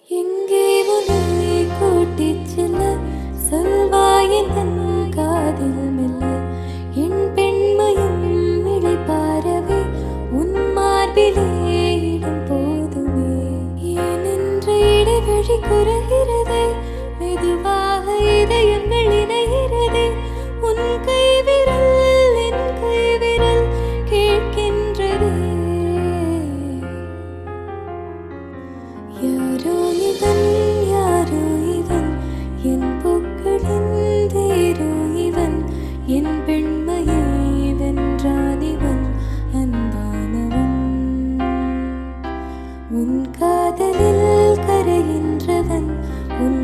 எங்கே உன்னை கூட்டிச் செல்ல சொல்வாயின் தன் காதில் மெல்ல என் பெண்மையும் இளைப்பாறவே உன் மார்பிலே இடம் போதுமே ஏனென்று இடைவெளி குறைகிறதே மெதுவாக இதயங்கள் இணைகிறதே உன் கைவிரல் என் கைவிரல் கேட்கின்றதே யாரோ இவன் யாரோ இவன் என் பூக்களின் தேரோ இவன் என் பெண்மையை வென்றான் இவன் அன்பானவன் உன் காதலில் கரைகின்றவன் உன்